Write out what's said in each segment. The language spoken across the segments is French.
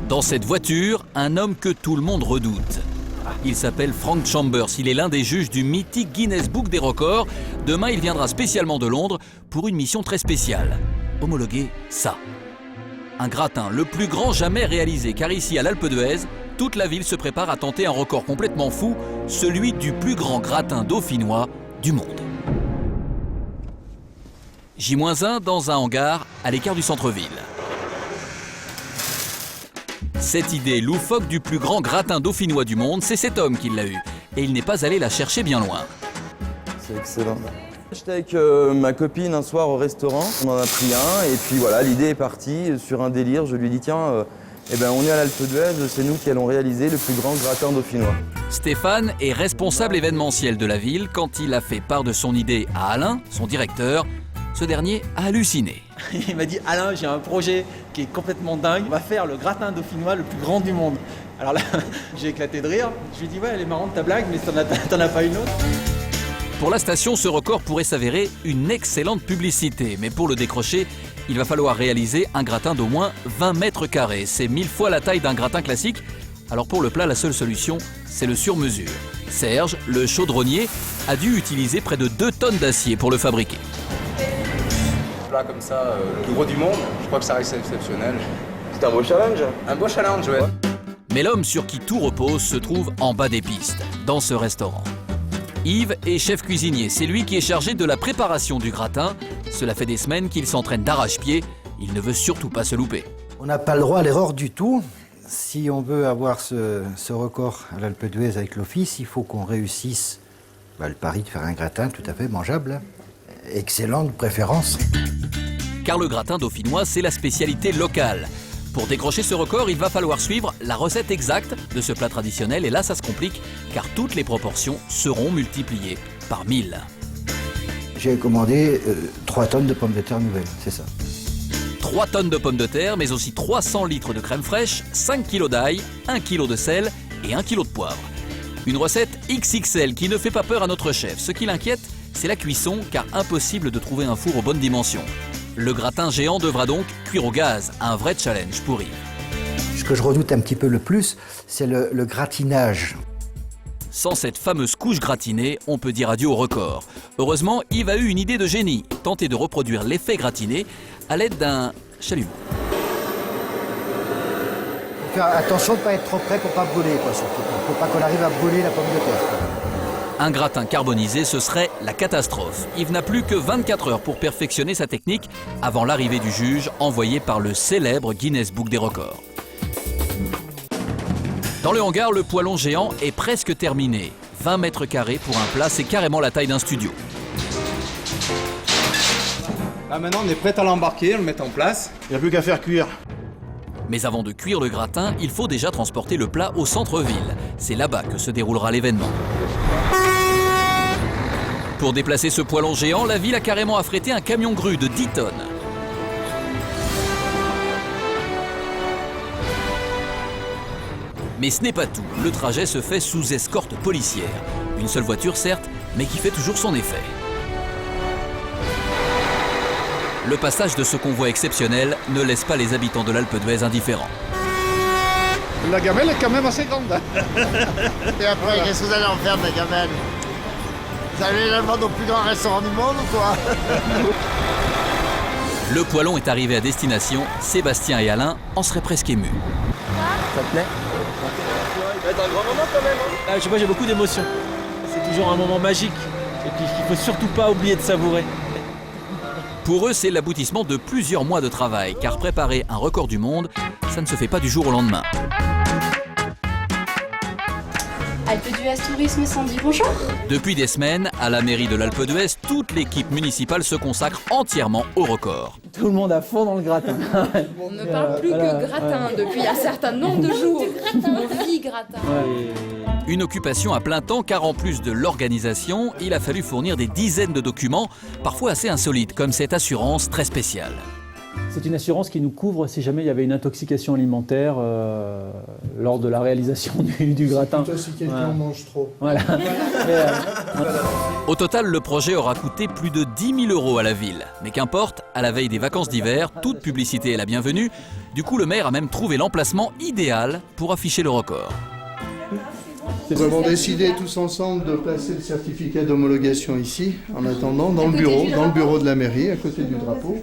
Dans cette voiture, un homme que tout le monde redoute. Il s'appelle Frank Chambers, il est l'un des juges du mythique Guinness Book des records. Demain, il viendra spécialement de Londres pour une mission très spéciale. Homologuer ça. Un gratin le plus grand jamais réalisé, car ici à l'Alpe d'Huez, toute la ville se prépare à tenter un record complètement fou, celui du plus grand gratin dauphinois du monde. J-1 dans un hangar à l'écart du centre-ville. Cette idée loufoque du plus grand gratin dauphinois du monde, c'est cet homme qui l'a eu. Et il n'est pas allé la chercher bien loin. C'est excellent. J'étais avec ma copine un soir au restaurant, on en a pris un et puis voilà, l'idée est partie sur un délire. Je lui ai dit tiens, on est à l'Alpe d'Huez, c'est nous qui allons réaliser le plus grand gratin dauphinois. Stéphane est responsable événementiel de la ville. Quand il a fait part de son idée à Alain, son directeur, ce dernier a halluciné. Il m'a dit « Alain, j'ai un projet qui est complètement dingue. On va faire le gratin dauphinois le plus grand du monde. » Alors là, j'ai éclaté de rire. Je lui ai dit « Ouais, elle est marrante ta blague, mais t'en as pas une autre ?» Pour la station, ce record pourrait s'avérer une excellente publicité. Mais pour le décrocher, il va falloir réaliser un gratin d'au moins 20 mètres carrés. C'est 1000 fois la taille d'un gratin classique. Alors pour le plat, la seule solution, c'est le sur-mesure. Serge, le chaudronnier, a dû utiliser près de 2 tonnes d'acier pour le fabriquer. Plat comme ça, le plus gros du monde, je crois que ça reste exceptionnel. C'est un beau challenge. Un beau challenge, ouais. Mais l'homme sur qui tout repose se trouve en bas des pistes, dans ce restaurant. Yves est chef cuisinier, c'est lui qui est chargé de la préparation du gratin. Cela fait des semaines qu'il s'entraîne d'arrache-pied, il ne veut surtout pas se louper. On n'a pas le droit à l'erreur du tout. Si on veut avoir ce record à l'Alpe d'Huez avec l'office, il faut qu'on réussisse le pari de faire un gratin tout à fait mangeable. Excellent de préférence. Car le gratin dauphinois, c'est la spécialité locale. Pour décrocher ce record, il va falloir suivre la recette exacte de ce plat traditionnel. Et là, ça se complique, car toutes les proportions seront multipliées par 1000. J'ai commandé 3 tonnes de pommes de terre nouvelles, c'est ça. 3 tonnes de pommes de terre, mais aussi 300 litres de crème fraîche, 5 kg d'ail, 1 kg de sel et 1 kg de poivre. Une recette XXL qui ne fait pas peur à notre chef. Ce qui l'inquiète, c'est la cuisson, car impossible de trouver un four aux bonnes dimensions. Le gratin géant devra donc cuire au gaz, un vrai challenge pour Yves. Ce que je redoute un petit peu le plus, c'est le gratinage. Sans cette fameuse couche gratinée, on peut dire adieu au record. Heureusement, Yves a eu une idée de génie, tenter de reproduire l'effet gratiné à l'aide d'un chalumeau. Faire attention de ne pas être trop près pour ne pas brûler, quoi, surtout. Il ne faut pas qu'on arrive à brûler la pomme de terre. Un gratin carbonisé, ce serait la catastrophe. Yves n'a plus que 24 heures pour perfectionner sa technique avant l'arrivée du juge envoyé par le célèbre Guinness Book des records. Dans le hangar, le poêlon géant est presque terminé. 20 mètres carrés pour un plat, c'est carrément la taille d'un studio. Là maintenant, on est prêt à l'embarquer, on le met en place. Il n'y a plus qu'à faire cuire. Mais avant de cuire le gratin, il faut déjà transporter le plat au centre-ville. C'est là-bas que se déroulera l'événement. Pour déplacer ce poêlon géant, la ville a carrément affrété un camion grue de 10 tonnes. Mais ce n'est pas tout. Le trajet se fait sous escorte policière. Une seule voiture, certes, mais qui fait toujours son effet. Le passage de ce convoi exceptionnel ne laisse pas les habitants de l'Alpe d'Huez indifférents. La gamelle est quand même assez grande. Et après, qu'est-ce que vous allez en faire de la gamelle? Vous allez la vendre au plus grand restaurant du monde ou quoi? Le poêlon est arrivé à destination. Sébastien et Alain en seraient presque émus. Ça te plaît? Ça va être un grand moment quand même. Hein. Je sais pas, j'ai beaucoup d'émotions. C'est toujours un moment magique. Et puis il faut surtout pas oublier de savourer. Pour eux, c'est l'aboutissement de plusieurs mois de travail, car préparer un record du monde, ça ne se fait pas du jour au lendemain. Alpe d'Huez Tourisme, Sandy, bonjour. Depuis des semaines, à la mairie de l'Alpe d'Huez, toute l'équipe municipale se consacre entièrement au record. Tout le monde à fond dans le gratin. On ne parle plus que gratin depuis un certain nombre de jours. On vit gratin. Une occupation à plein temps, car en plus de l'organisation, il a fallu fournir des dizaines de documents, parfois assez insolites, comme cette assurance très spéciale. C'est une assurance qui nous couvre si jamais il y avait une intoxication alimentaire lors de la réalisation du gratin. Plutôt si quelqu'un mange trop. Voilà. Au total, le projet aura coûté plus de 10 000 € à la ville. Mais qu'importe, à la veille des vacances d'hiver, toute publicité est la bienvenue. Du coup, le maire a même trouvé l'emplacement idéal pour afficher le record. Nous avons décidé tous ensemble de placer le certificat d'homologation ici, en attendant, dans le bureau de la mairie, à côté du drapeau.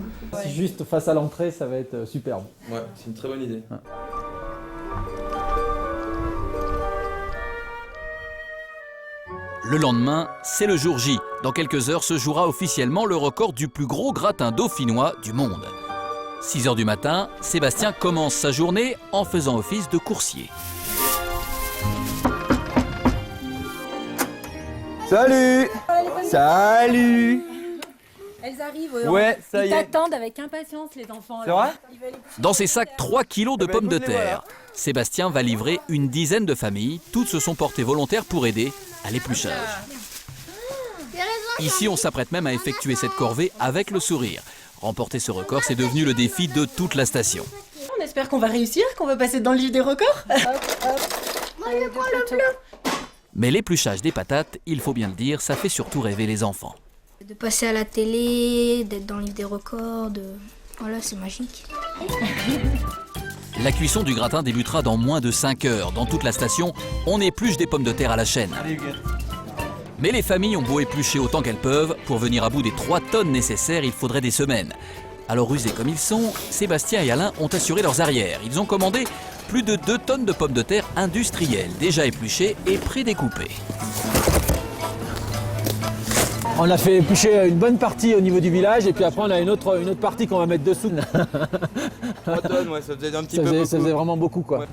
Juste face à l'entrée, ça va être superbe. Ouais, c'est une très bonne idée. Le lendemain, c'est le jour J. Dans quelques heures se jouera officiellement le record du plus gros gratin dauphinois du monde. 6 h du matin, Sébastien commence sa journée en faisant office de coursier. Salut! Salut! Elles arrivent, ouais, ça y ils est. t'attendent avec impatience les enfants. C'est vrai? Dans ses sacs, 3 kilos de pommes de terre. Sébastien va livrer une dizaine de familles. Toutes se sont portées volontaires pour aider à l'épluchage. Ici, on s'apprête même à effectuer cette corvée avec le sourire. Remporter ce record, c'est devenu le défi de toute la station. On espère qu'on va réussir, qu'on va passer dans le livre des records. Mais l'épluchage des patates, il faut bien le dire, ça fait surtout rêver les enfants. De passer à la télé, d'être dans le livre des records, voilà, c'est magique. La cuisson du gratin débutera dans moins de 5 heures. Dans toute la station, on épluche des pommes de terre à la chaîne. Mais les familles ont beau éplucher autant qu'elles peuvent, pour venir à bout des 3 tonnes nécessaires, il faudrait des semaines. Alors rusés comme ils sont, Sébastien et Alain ont assuré leurs arrières. Ils ont commandé plus de 2 tonnes de pommes de terre industrielles, déjà épluchées et prédécoupées. On a fait éplucher une bonne partie au niveau du village et puis après on a une autre partie qu'on va mettre dessous. 3 tonnes, ouais, ça faisait un petit peu beaucoup. Ça faisait vraiment beaucoup quoi. Ouais.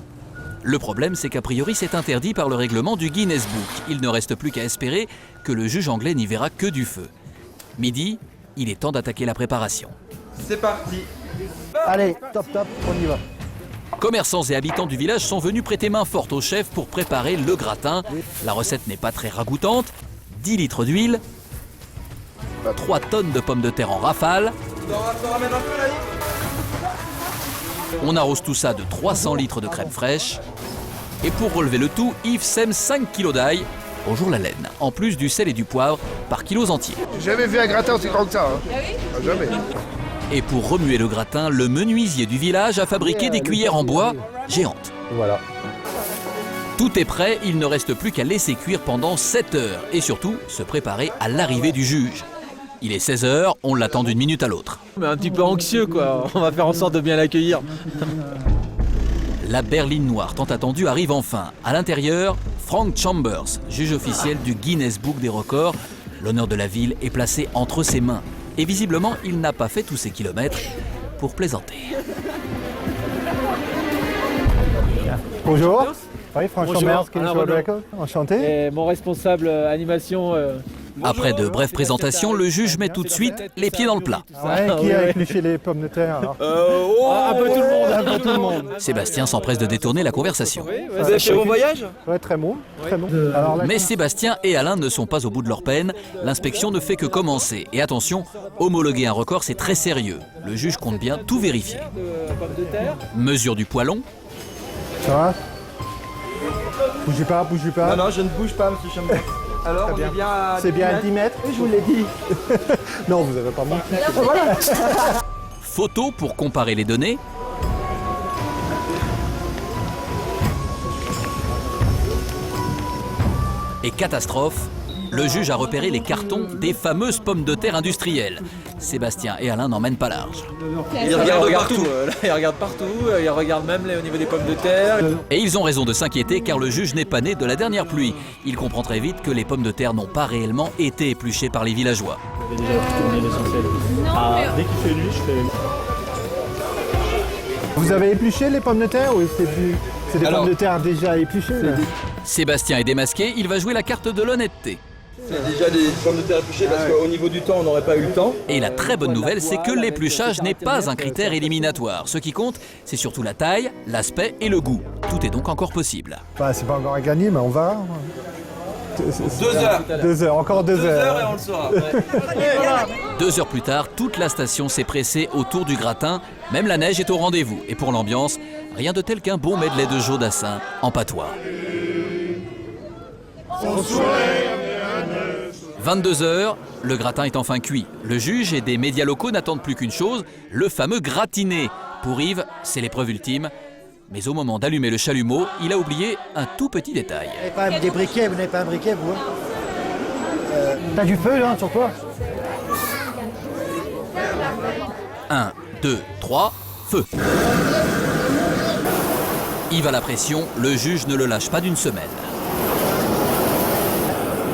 Le problème, c'est qu'a priori, c'est interdit par le règlement du Guinness Book. Il ne reste plus qu'à espérer que le juge anglais n'y verra que du feu. Midi, il est temps d'attaquer la préparation. C'est parti. Allez, top, on y va. Commerçants et habitants du village sont venus prêter main forte au chef pour préparer le gratin. La recette n'est pas très ragoûtante. 10 litres d'huile, 3 tonnes de pommes de terre en rafale. On arrose tout ça de 300 litres de crème fraîche. Et pour relever le tout, Yves sème 5 kilos d'ail. Bonjour la laine, en plus du sel et du poivre par kilos entiers. J'ai jamais vu un gratin aussi grand que ça. Hein. Ah oui? Ah, jamais. Et pour remuer le gratin, le menuisier du village a fabriqué des cuillères en bois géantes. Voilà. Tout est prêt, il ne reste plus qu'à laisser cuire pendant 7 heures. Et surtout, se préparer à l'arrivée du juge. Il est 16 h, on l'attend d'une minute à l'autre. Mais un petit peu anxieux quoi, on va faire en sorte de bien l'accueillir. La berline noire tant attendue arrive enfin. À l'intérieur, Frank Chambers, juge officiel du Guinness Book des records. L'honneur de la ville est placé entre ses mains. Et visiblement, il n'a pas fait tous ces kilomètres pour plaisanter. Bonjour. Oui, Frank Bonjour. Chambers, Alors, enchanté. Et mon responsable animation. Après de brèves présentations, le juge met tout de suite les pieds dans le plat. Ouais, qui a épluché les pommes de terre alors Un peu tout le monde. Un peu tout le monde. Sébastien s'empresse de détourner la conversation. Vous avez fait bon voyage? Ouais, très bon. Très bon. Alors, là, Mais Sébastien et Alain ne sont pas au bout de leur peine. L'inspection ne fait que commencer. Et attention, homologuer un record, c'est très sérieux. Le juge compte bien tout vérifier. Mesure du poids long, ça va Bougez pas, bougez pas. Non, je ne bouge pas, monsieur Chambers. Alors, on est bien à C'est bien à 10 mètres, je vous l'ai dit. Non, vous avez pas montré. photo pour comparer les données. Et catastrophe, le juge a repéré les cartons des fameuses pommes de terre industrielles. Sébastien et Alain n'emmènent pas large. Il regarde partout. Là, il regarde partout, il regarde même au niveau des pommes de terre. Et ils ont raison de s'inquiéter car le juge n'est pas né de la dernière pluie. Il comprend très vite que les pommes de terre n'ont pas réellement été épluchées par les villageois. Dès qu'il fait nuit, je fais... Vous avez épluché les pommes de terre ou c'est des pommes de terre déjà épluchées là Sébastien est démasqué, il va jouer la carte de l'honnêteté. C'est déjà des pommes de terre épluchées parce qu'au niveau du temps, on n'aurait pas eu le temps. Et la très bonne nouvelle, c'est que l'épluchage n'est pas un critère éliminatoire. Ce qui compte, c'est surtout la taille, l'aspect et le goût. Tout est donc encore possible. Bah, c'est pas encore à gagner, mais on va. 2 heures. 2 heures, encore 2 heures. Et on le saura. 2 heures plus tard, toute la station s'est pressée autour du gratin. Même la neige est au rendez-vous. Et pour l'ambiance, rien de tel qu'un bon medley de Jodassin en patois. 22 heures, le gratin est enfin cuit. Le juge et des médias locaux n'attendent plus qu'une chose, le fameux gratiné. Pour Yves, c'est l'épreuve ultime. Mais au moment d'allumer le chalumeau, il a oublié un tout petit détail. Vous n'avez pas des briquets, vous n'avez pas un briquet, vous T'as du feu là sur toi? 1, 2, 3, feu. Yves a la pression, le juge ne le lâche pas d'une semelle.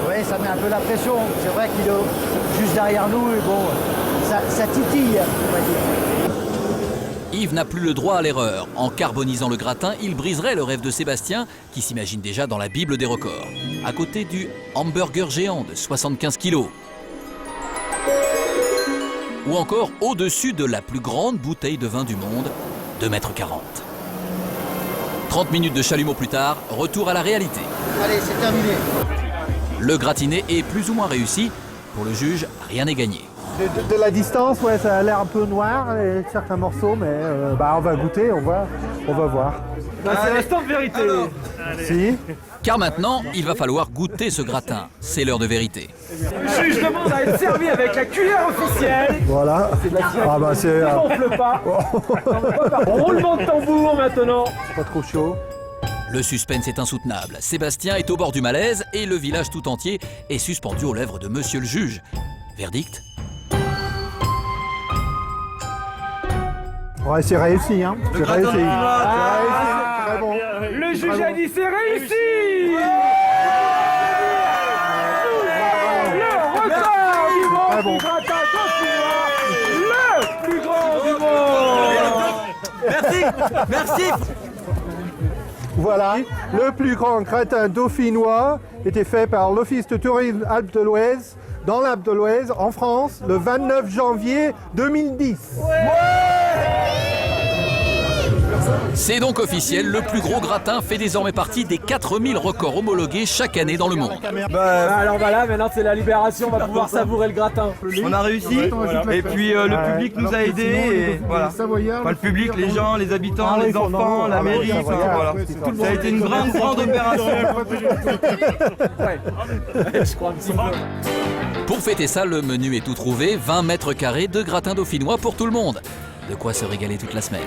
Oui, ça met un peu la pression. C'est vrai qu'il est juste derrière nous et bon, ça titille, on va dire. Yves n'a plus le droit à l'erreur. En carbonisant le gratin, il briserait le rêve de Sébastien, qui s'imagine déjà dans la Bible des records. À côté du hamburger géant de 75 kilos. Ou encore au-dessus de la plus grande bouteille de vin du monde, 2,40 m. 30 minutes de chalumeau plus tard, retour à la réalité. Allez, c'est terminé. Le gratiné est plus ou moins réussi. Pour le juge, rien n'est gagné. De la distance, ouais, ça a l'air un peu noir, certains morceaux, mais on va goûter, on va voir. C'est l'instant de vérité. Si. Car maintenant, il va falloir goûter ce gratin. C'est l'heure de vérité. Le juge demande à être servi avec la cuillère officielle. Voilà. Ah bah c'est... gonfle pas. Roulement de tambour maintenant. pas trop chaud. Le suspense est insoutenable. Sébastien est au bord du malaise et le village tout entier est suspendu aux lèvres de monsieur le juge. Verdict ? Ouais, c'est réussi, hein. C'est réussi. Très bon. Le juge a dit c'est réussi. Le record du monde du gratin dauphinois, le plus grand du monde. Merci. Voilà, le plus grand gratin dauphinois était fait par l'Office de tourisme Alpes de l'Huez, dans l'Alpe de l'Huez, en France, le 29 janvier 2010. C'est donc officiel, le plus gros gratin fait désormais partie des 4000 records homologués chaque année dans le monde. Alors voilà, maintenant c'est la libération, on va pouvoir savourer le gratin. On a réussi, et puis le public nous a aidés, et voilà. Enfin, le public, les gens, les habitants, les enfants, la mairie, voilà. Ça a été une grande opération. Je crois un petit peu. Pour fêter ça, le menu est tout trouvé, 20 mètres carrés de gratin dauphinois pour tout le monde. De quoi se régaler toute la semaine.